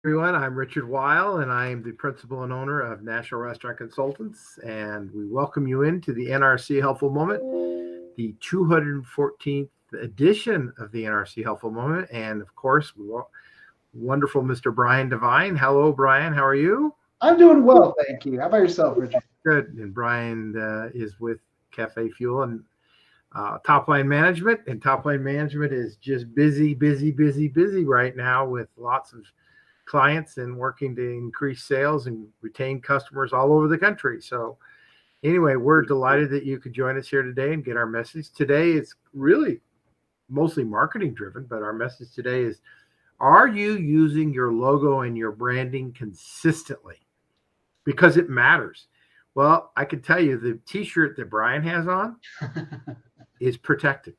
Everyone, I'm Richard Weil, and I am the principal and owner of National Restaurant Consultants, and we welcome you into the NRC Helpful Moment, the 214th edition of the NRC Helpful Moment, and of course, wonderful Mr. Brian Devine. Hello, Brian. How are you? I'm doing well, thank you. How about yourself, Richard? Good. And Brian is with Cafe Fuel and Top Line Management, and Top Line Management is just busy, busy, busy, busy right now with lots of clients and working to increase sales and retain customers all over the country. So anyway, we're delighted that you could join us here today and get our message. Today is really mostly marketing driven, but our message today is, are you using your logo and your branding consistently? Because it matters. Well, I can tell you the t-shirt that Brian has on is protected.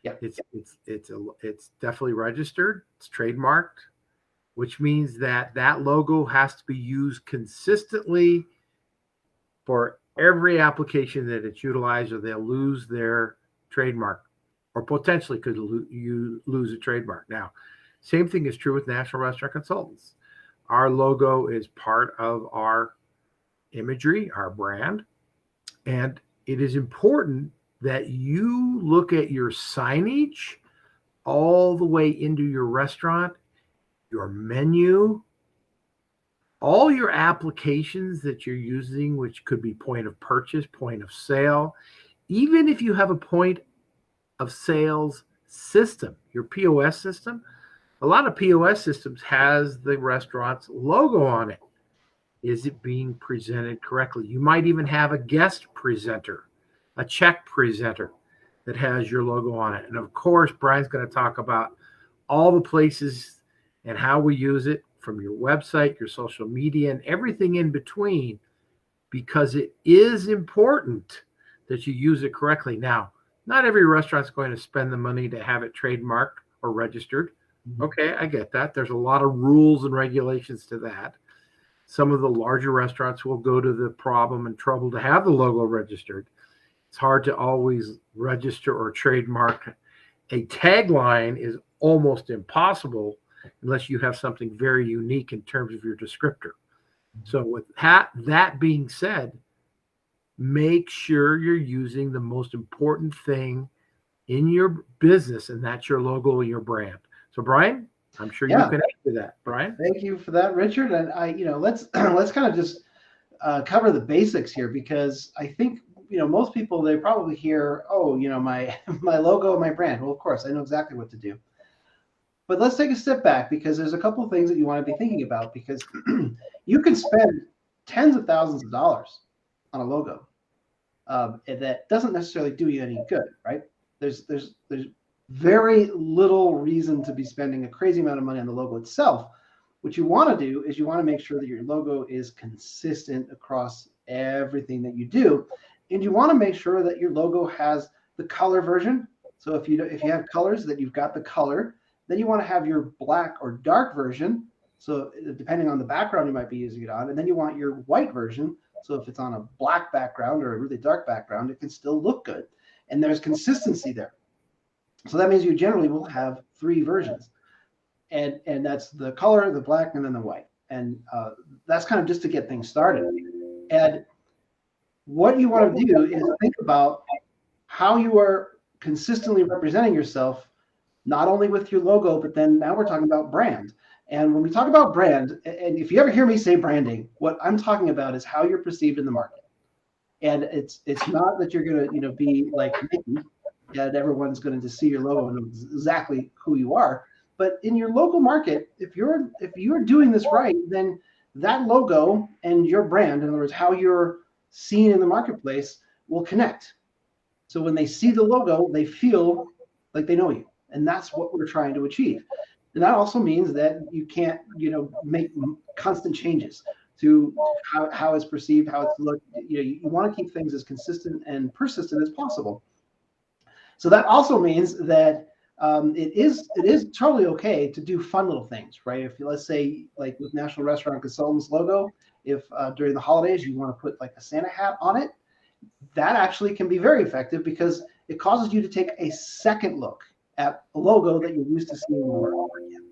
Yep. It's definitely registered. It's trademarked, which means that logo has to be used consistently for every application that it's utilized, or they'll lose their trademark, or potentially could you lose a trademark. Now, same thing is true with National Restaurant Consultants. Our logo is part of our imagery, our brand, and it is important that you look at your signage all the way into your restaurant, your menu, all your applications that you're using, which could be point of purchase, point of sale, even if you have a point of sales system, your POS system. A lot of POS systems has the restaurant's logo on it. Is it being presented correctly? You might even have a guest presenter, a check presenter that has your logo on it. And of course, Brian's going to talk about all the places and how we use it, from your website, your social media, and everything in between, because it is important that you use it correctly. Now, not every restaurant's going to spend the money to have it trademarked or registered. Okay, I get that. There's a lot of rules and regulations to that. Some of the larger restaurants will go to the problem and trouble to have the logo registered. It's hard to always register or trademark. A tagline is almost impossible unless you have something very unique in terms of your descriptor. So with that being said, make sure you're using the most important thing in your business, and that's your logo or your brand. So Brian, I'm sure you can answer that. Brian? Thank you for that, Richard. And let's let's kind of just cover the basics here, because I think most people, they probably hear, oh, my my logo, my brand. Well, of course, I know exactly what to do. But let's take a step back, because there's a couple of things that you want to be thinking about, because you can spend tens of thousands of dollars on a logo that doesn't necessarily do you any good, right? There's very little reason to be spending a crazy amount of money on the logo itself. What you want to do is you want to make sure that your logo is consistent across everything that you do, and you want to make sure that your logo has the color version. So if you have colors, that you've got the color. Then you want to have your black or dark version. So depending on the background you might be using it on, and then you want your white version. So if it's on a black background or a really dark background, it can still look good. And there's consistency there. So that means you generally will have three versions. And that's the color, the black, and then the white. And that's kind of just to get things started. And what you want to do is think about how you are consistently representing yourself, not only with your logo, but then now we're talking about brand. And when we talk about brand, and if you ever hear me say branding, what I'm talking about is how you're perceived in the market. And it's not that you're going to be like Mickey, and everyone's going to see your logo and know exactly who you are. But in your local market, if you're doing this right, then that logo and your brand, in other words, how you're seen in the marketplace, will connect. So when they see the logo, they feel like they know you. And that's what we're trying to achieve. And that also means that you can't, make constant changes to how it's perceived, how it's looked. You want to keep things as consistent and persistent as possible. So that also means that it is totally okay to do fun little things, right? If let's say, like with National Restaurant Consultants logo, if during the holidays you want to put like a Santa hat on it, that actually can be very effective, because it causes you to take a second look at a logo that you're used to seeing over and over again.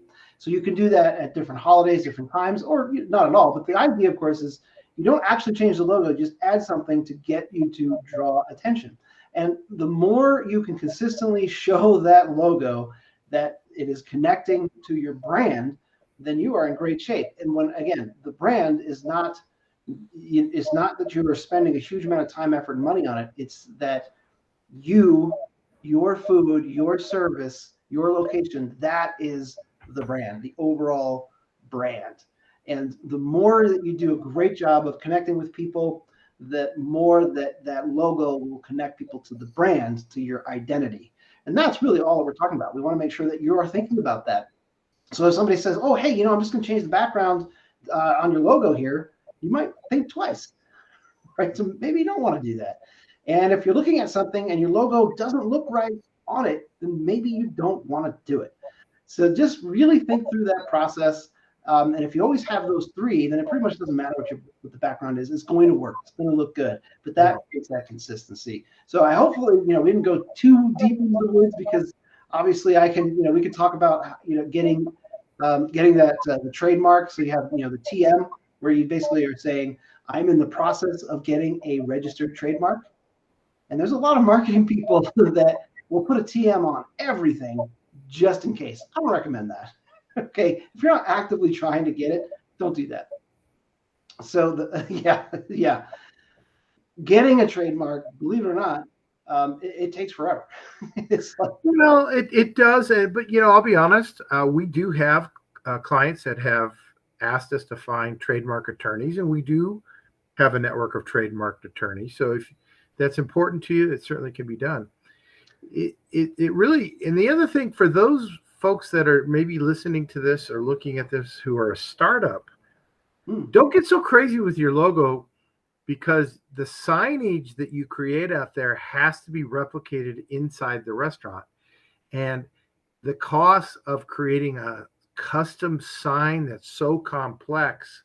So you can do that at different holidays, different times, or not at all. But the idea, of course, is you don't actually change the logo, just add something to get you to draw attention. And the more you can consistently show that logo that it is connecting to your brand, then you are in great shape. And when, again, the brand is not, it's not that you are spending a huge amount of time, effort, and money on it. It's that you, your food, your service, your location, that is the brand, the overall brand. And the more that you do a great job of connecting with people, the more that logo will connect people to the brand, to your identity. And that's really all we're talking about. We want to make sure that you are thinking about that. So if somebody says, oh, hey, I'm just going to change the background on your logo here, you might think twice, right? So maybe you don't want to do that. And if you're looking at something and your logo doesn't look right on it, then maybe you don't want to do it. So just really think through that process. And if you always have those three, then it pretty much doesn't matter what the background is. It's going to work. It's going to look good. But that creates that consistency. So I hopefully, we didn't go too deep into the woods, because obviously we can talk about, getting that the trademark. So you have, the TM, where you basically are saying, I'm in the process of getting a registered trademark. And there's a lot of marketing people that will put a TM on everything just in case. I don't recommend that. Okay, if you're not actively trying to get it, don't do that. So yeah, getting a trademark, believe it or not, it takes forever. It's like, Well, it does, but I'll be honest. We do have clients that have asked us to find trademark attorneys, and we do have a network of trademark attorneys. So if that's important to you, it certainly can be done. It really, and the other thing for those folks that are maybe listening to this or looking at this who are a startup, don't get so crazy with your logo, because the signage that you create out there has to be replicated inside the restaurant. And the cost of creating a custom sign that's so complex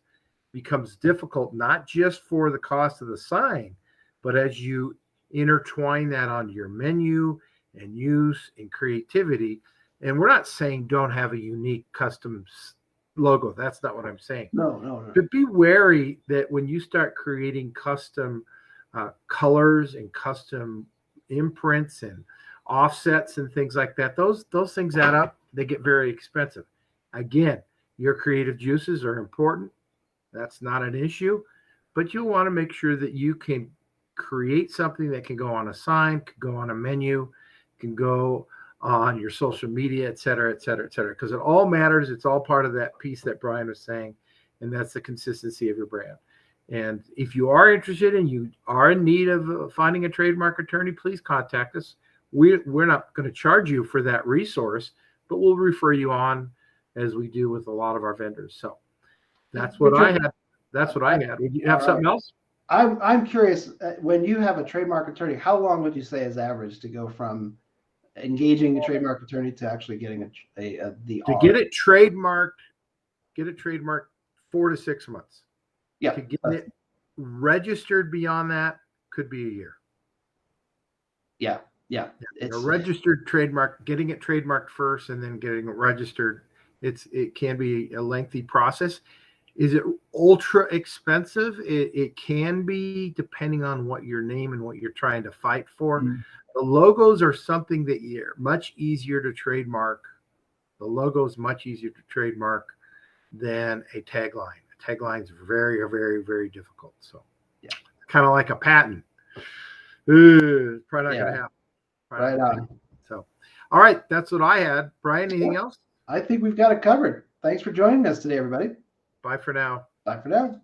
becomes difficult, not just for the cost of the sign, but as you intertwine that onto your menu and use and creativity. And we're not saying don't have a unique custom logo. That's not what I'm saying. No. But be wary that when you start creating custom colors and custom imprints and offsets and things like that, those things add up. They get very expensive. Again, your creative juices are important. That's not an issue, but you'll want to make sure that you can create something that can go on a sign, can go on a menu, can go on your social media, et cetera, et cetera, et cetera, because it all matters. It's all part of that piece that Brian was saying, and that's the consistency of your brand. And if you are interested and you are in need of finding a trademark attorney, please contact us. We're not going to charge you for that resource, but we'll refer you on as we do with a lot of our vendors. So that's what I had. That's what I had. Would you have something else? I'm curious, when you have a trademark attorney, how long would you say is average to go from engaging a trademark attorney to actually getting the to get it trademarked? Get it trademarked 4 to 6 months. Yeah. To get it registered beyond that could be a year. Yeah. It's a registered trademark, getting it trademarked first and then getting it registered. It can be a lengthy process. Is it ultra expensive? It can be, depending on what your name and what you're trying to fight for. Mm-hmm. The logos are something that you're much easier to trademark. The logo is much easier to trademark than a tagline. A tagline is very, very, very difficult. So, yeah, kind of like a patent. Probably not going to happen. Right on. So, all right, that's what I had. Brian, anything else? I think we've got it covered. Thanks for joining us today, everybody. Bye for now. Bye for now.